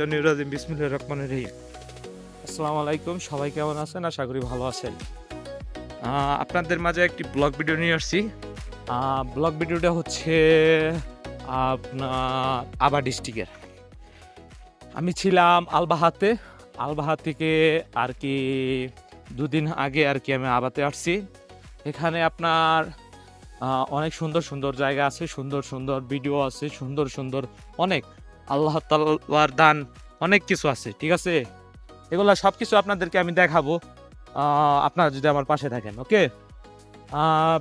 শাইতানির রাজিম বিসমিল্লাহির রহমানির রহিম। আসসালামু আলাইকুম, সবাই কেমন আছেন? আশা করি ভালো আছেন। আপনাদের মাঝে একটি ব্লগ ভিডিও নিয়ে আসছি। ব্লগ ভিডিওটা হচ্ছে আপনার আবা ডিস্ট্রিক্টের। আমি ছিলাম আলবাহাতে। আলবাহা থেকে আর কি 2 দিন আগে আর কি আমি আবাতে আসছি। এখানে আপনার অনেক সুন্দর সুন্দর জায়গা আছে, সুন্দর সুন্দর ভিডিও আছে, সুন্দর সুন্দর অনেক আল্লাহ তাআলার দান অনেক কিছু আছে, ঠিক আছে? এগুলা সব কিছু আপনাদেরকে আমি দেখাবো আপনারা যদি আমার পাশে থাকেন, ওকে?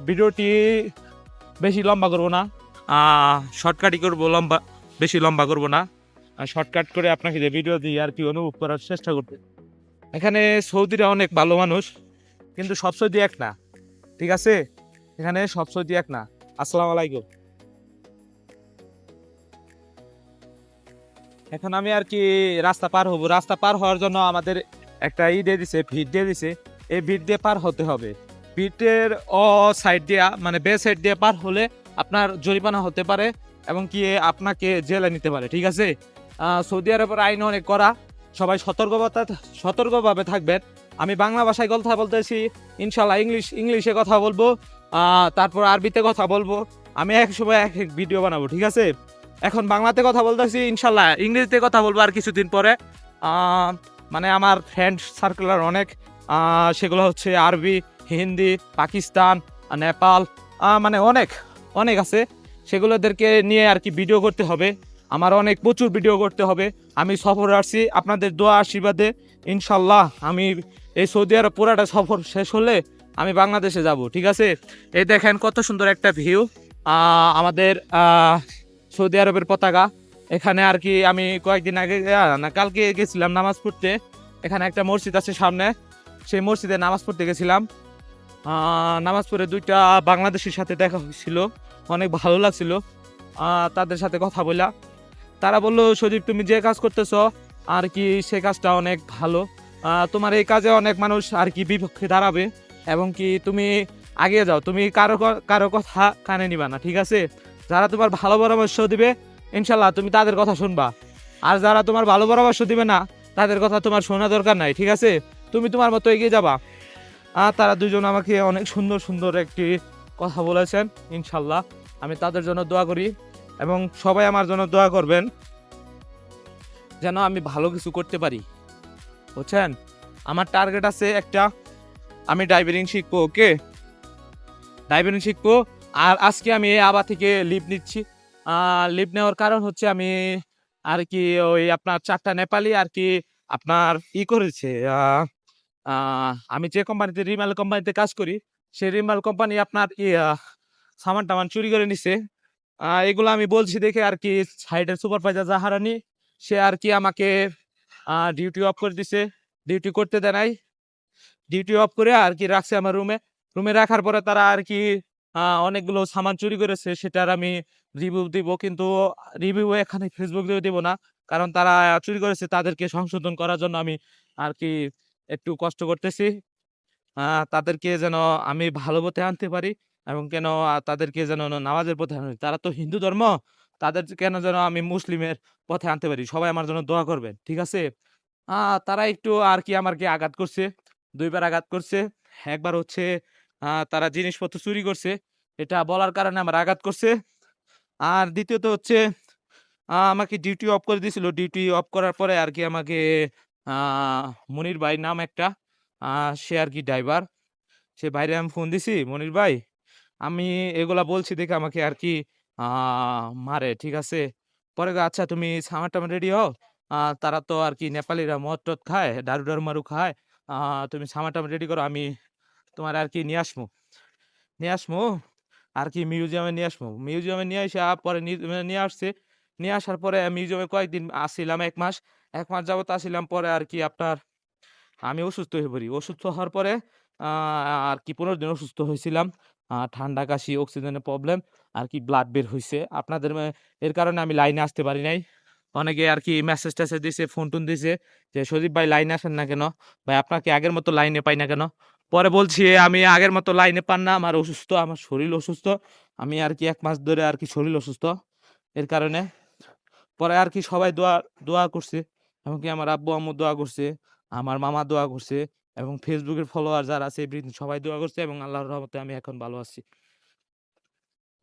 ভিডিওটি বেশি লম্বা করবো না, শর্টকাটই করবো, বেশি লম্বা করবো না। শর্টকাট করে আপনাকে যে ভিডিও দিই আর কি অনুভব করার চেষ্টা করতে। এখানে সৌদিরা অনেক ভালো মানুষ, কিন্তু সব সৌদি এক না, ঠিক আছে? এখানে সব সৌদি এক না। আসসালামু আলাইকুম। এখন আমি আর কি রাস্তা পার হবো। রাস্তা পার হওয়ার জন্য আমাদের একটা দিয়ে দিছে, ভিড় দিয়ে দিছে। এই ভিড় দিয়ে পার হতে হবে। ভিড়ের সাইড দিয়ে মানে বে সাইড দিয়ে পার হলে আপনার জরিমানা হতে পারে এবং কি আপনাকে জেলে নিতে পারে, ঠিক আছে? সৌদি আরবের আইন অনেক কড়া, সবাই সতর্কভাবে থাকবেন। আমি বাংলা ভাষায় কথা বলতেছি, ইনশাল্লাহ ইংলিশে কথা বলবো, তারপর আরবিতে কথা বলবো। আমি এক সময় এক এক ভিডিও বানাবো, ঠিক আছে? এখন বাংলাতে কথা বলতেছি, ইনশাল্লাহ ইংরেজিতে কথা বলবো আর কিছুদিন পরে। মানে আমার ফ্রেন্ড সার্কেলের অনেক, সেগুলো হচ্ছে আরবি, হিন্দি, পাকিস্তান, নেপাল, মানে অনেক অনেক আছে। সেগুলোদেরকে নিয়ে আর কি ভিডিও করতে হবে। আমার অনেক প্রচুর ভিডিও করতে হবে। আমি সফরে আসছি, আপনাদের দোয়া আশীর্বাদে ইনশাল্লাহ আমি এই সৌদি আরব পুরাটা সফর শেষ হলে আমি বাংলাদেশে যাব, ঠিক আছে? এই দেখেন কত সুন্দর একটা ভিউ, আমাদের সৌদি আরবের পতাকা। এখানে আর কি আমি কয়েকদিন আগে না কালকে গেছিলাম নামাজ পড়তে। এখানে একটা মসজিদ আছে সামনে, সেই মসজিদে নামাজ পড়তে গেছিলাম। নামাজ পড়ে 2টা বাংলাদেশের সাথে দেখা হয়েছিল, অনেক ভালো লাগছিল তাদের সাথে কথা বলা। তারা বললো, সজীব তুমি যে কাজ করতেছো আর কি সে কাজটা অনেক ভালো, তোমার এই কাজে অনেক মানুষ আর কি বিপক্ষে দাঁড়াবে এবং কি তুমি আগে যাও, তুমি কারো কথা কানে নিবা না, ঠিক আছে? যারা তোমার ভালো পরামর্শ দিবে ইনশাল্লাহ তুমি তাদের কথা শুনবা, আর যারা তোমার ভালো পরামর্শ দিবে না তাদের কথা তোমার শোনা দরকার নাই, ঠিক আছে? তুমি তোমার মতো এগিয়ে যাবা। আর তারা দুজন আমাকে অনেক সুন্দর সুন্দর একটি কথা বলেছেন। ইনশাল্লাহ আমি তাদের জন্য দোয়া করি এবং সবাই আমার জন্য দোয়া করবেন যেন আমি ভালো কিছু করতে পারি, বুঝছেন? আমার টার্গেট আছে একটা, আমি ড্রাইভিং শিখবো, ওকে? ড্রাইভিং শিখবো। আর আজকে আমি আবা থেকে লিভ নিচ্ছি। লিভ নেওয়ার কারণ হচ্ছে আমি আর কি ওই আপনার 4টা নেপালি আর কি আপনার করেছে। আমি যে কোম্পানিতে রিমাল কোম্পানিতে কাজ করি, সেই রিমাল কোম্পানি আপনার সামান টামান চুরি করে নিছে। এগুলো আমি বলছি দেখে আর কি সাইডের সুপারভাইজার জাহারানি সে আর কি আমাকে ডিউটি অফ করে দিছে, ডিউটি করতে দেয় নাই। ডিউটি অফ করে আর কি রাখছে আমার রুমে রাখার পরে তারা আর কি অনেকগুলো সামান চুরি করেছে, সেটার আমি রিভিউ দিব, কিন্তু রিভিউ এখানে ফেসবুক দিয়ে দিব না, কারণ তারা চুরি করেছে তাদেরকে সংশোধন করার জন্য আমি আর কি একটু কষ্ট করতেছি। তাদেরকে যেন আমি ভালো পথে আনতে পারি এবং কেন তাদেরকে যেন নামাজের পথে আনতে, তারা তো হিন্দু ধর্ম, তাদের কেন যেন আমি মুসলিমের পথে আনতে পারি। সবাই আমার জন্য দোয়া করবেন, ঠিক আছে? তারা একটু আর কি আমাকে আঘাত করছে, 2বার আঘাত করছে। একবার হচ্ছে তারা জিনিসপত্র চুরি করছে, এটা বলার কারণে আমার আঘাত করছে। আর দ্বিতীয়ত হচ্ছে আমাকে ডিউটি অফ করে দিয়েছিল। ডিউটি অফ করার পরে আর কি আমাকে মনির ভাই নাম একটা, সে আর কি ড্রাইভার, সে ভাইরে আমি ফোন দিছি, মনির ভাই আমি এগুলা বলছি দেখে আমাকে আর কি মারে, ঠিক আছে? পরে আচ্ছা তুমি সামার টামার রেডি হও, তারা তো আর কি নেপালিরা মদ টদ খায়, দারু মারু খায়, তুমি সামার টামার রেডি করো, আমি তোমার আর কি নিয়ে আসমু আর কি মিউজিয়ামে নিয়ে আসমু। মিউজিয়ামে নিয়ে এসে পরে নিয়ে আসছে। নিয়ে আসার পরে মিউজিয়ামে কয়েকদিন আসছিলাম, 1 মাস। 1 মাস যাবত আসছিলাম, পরে আর কি আপনার আমি অসুস্থ হয়ে পড়ি। অসুস্থ হওয়ার পরে আর কি 15 দিন অসুস্থ হয়েছিলাম। ঠান্ডা, কাশি, অক্সিজেনের প্রবলেম আর কি ব্লাড বের হইছে। আপনাদের এর কারণে আমি লাইনে আসতে পারি নাই। অনেকে আর কি মেসেজ-টেসেজ দিছে, ফোন-টোন দিছে যে, "সজীব ভাই লাইনে আসেন না কেন? ভাই আপনাকে আগের মতো লাইনে পাই না কেন?" পরে বলছি, "আমি আগের মতো লাইনে পান না, আমার অসুস্থ, আমার শরীর অসুস্থ। আমি আর কি 1 মাস ধরে আর কি শরীর অসুস্থ। এর কারণে।" পরে আর কি সবাই দোয়া করছে এমনকি আমার আব্বু আম্মু দোয়া করছে, আমার মামা দোয়া করছে এবং ফেসবুকের ফলোয়ার যারা আছে এভরিথিং সবাই দোয়া করছে এবং আল্লাহর রহমতে আমি এখন ভালো আছি।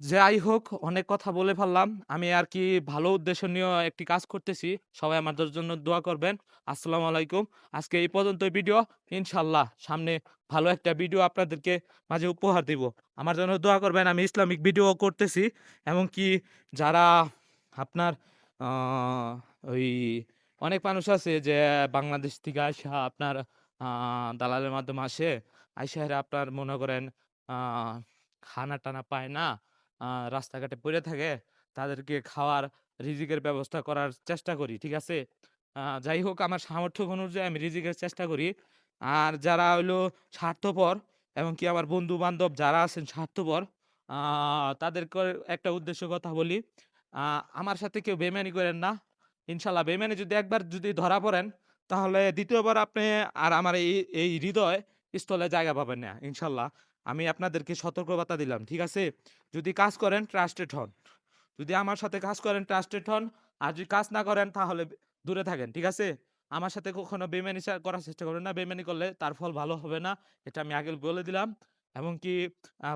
যাই হোক, অনেক কথা বলে ফেললাম। আমি আরকি ভালো উদ্দেশ্য নিয়ে একটি কাজ করতেছি। সবাই আমাদের জন্য দোয়া করবেন। আসসালামু আলাইকুম। আজকে এই পর্যন্তই ভিডিও। ইনশাআল্লাহ সামনে ভালো একটা ভিডিও আপনাদেরকে মাঝে উপহার দিব। আমার জন্য দোয়া করবেন। আমি ইসলামিক ভিডিও করতেছি। এমনকি যারা আপনার আ ওই অনেক মানুষ আছে যে বাংলাদেশ থেকে আইসা আপনার আ দালালের মাধ্যমে আসে। আইসা এরা আপনার মনে করেন আ খানা-টানা পায় না। আ রাস্তাঘাটে পইড়া থাকে, তাদেরকে খাওয়ার রিজিকের ব্যবস্থা করার চেষ্টা করি। ঠিক আছে? যাই হোক আমার সামর্থ্য অনুযায়ী আমি রিজিকের চেষ্টা করি। আর যারা হইলো স্বার্থপর এমনকি আমার বন্ধু-বান্ধব যারা আছেন স্বার্থপর, আ তাদেরকে একটা উদ্দেশ্য কথা বলি। আ আমার সাথে কেউ বেইমানি কইরেন না। ইনশাআল্লাহ বেইমানি যদি একবার যদি ধরা পড়েন, তাহলে ২য় বার আপনি আর আমার এই হৃদয় স্থলে জায়গা পাবেন না। ইনশাআল্লাহ। আমি আপনাদেরকে সতর্কবার্তা দিলাম। ঠিক আছে? যদি কাজ করেন ট্রাস্টেড হন। যদি আমার সাথে কাজ করেন ট্রাস্টেড হন। আর যদি কাজ না করেন তাহলে দূরে থাকেন। ঠিক আছে? আমার সাথে কখনো বেইমানি করার চেষ্টা করবেন না। বেইমানি করলে তার ফল ভালো হবে না। এটা আমি আগে বলে দিলাম। এমনকি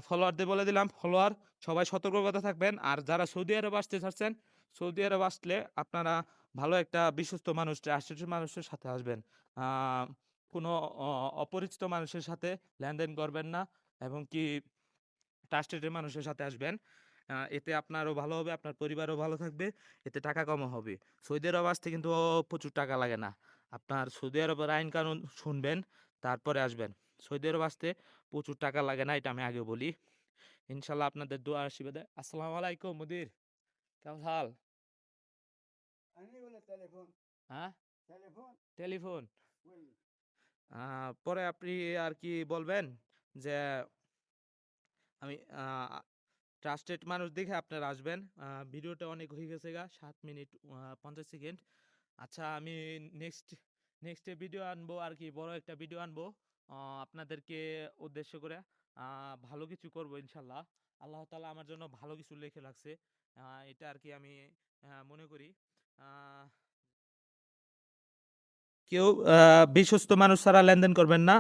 ফলোয়ারদের বলে দিলাম, ফলোয়ার সবাই সতর্কতা থাকবেন। আর যারা সৌদি আরব আসতে চাচ্ছেন, সৌদি আরব আসলে আপনারা ভালো একটা বিশ্বস্ত মানুষ, ট্রাস্টেড মানুষের সাথে আসবেন। আ কোনো অপরিচিত মানুষের সাথে লেনদেন করবেন না। এবং কি ট্রাস্টেড মানুষের সাথে আসবেন। এতে আপনারও ভালো হবে, আপনার পরিবারও ভালো থাকবে। এতে টাকা কমও হবে। সৌদি আরব আসতে কিন্তু প্রচুর টাকা লাগে না। আপনার সৌদি আরবের আইন কানুন শুনবেন, তারপরে আসবেন। সৌদি আরব আসতে প্রচুর টাকা লাগে না, এটা আমি আগে বলি। ইনশাআল্লাহ আপনাদের দোয়া আশীর্বাদে। আসসালামু আলাইকুম মুদির। কেমন হাল? হ্যাঁ? টেলিফোন। পরে আপনি আর কি বলবেন যে আমি ট্রাস্টেড মানুষ দেখে আপনারা আসবেন। ভিডিওটা অনেক হয়ে গেছে ৭ মিনিট ৫০ সেকেন্ড। আচ্ছা আমি নেক্সট নেক্সট ভিডিও আনবো আরকি বড় একটা ভিডিও আনবো। আ আপনাদেরকে উদ্দেশ্য করে ভালো কিছু করব ইনশাআল্লাহ। আল্লাহ তাআলা আমার জন্য ভালো কিছু লিখে রাখছে। এটা আরকি আমি মনে করি। আ কেউ বিশ্বস্ত মানুষ ছাড়া লেনদেন করবেন না।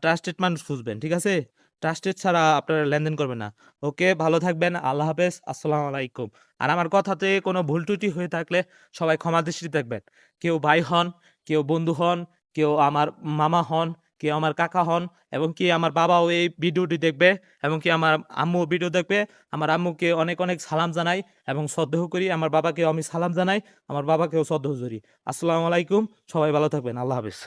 ট্রাস্টেড মানুষ খুঁজবেন। ঠিক আছে? ট্রাস্টেড ছাড়া আপনারা লেনদেন করবেন না। ওকে, ভালো থাকবেন। আল্লাহ হাফেজ। আসসালামু আলাইকুম। আর আমার কথাতে কোনো ভুল ত্রুটি হয়ে থাকলে সবাই ক্ষমা দৃষ্টিতে দেখবেন। কেউ ভাই হন, কেউ বন্ধু হন, কেউ আমার মামা হন, কেউ আমার কাকা হন এবং কি আমার বাবাও এই ভিডিওটি দেখবে এবং কি আমার আম্মুও ভিডিও দেখবে। আমার আম্মুকে অনেক, অনেক সালাম জানাই এবং শ্রদ্ধেয় করি। আমার বাবাকেও আমি সালাম জানাই। আমার বাবাকেও শ্রদ্ধেয় করি। আসসালামু আলাইকুম। সবাই ভালো থাকবেন। আল্লাহ হাফেজ।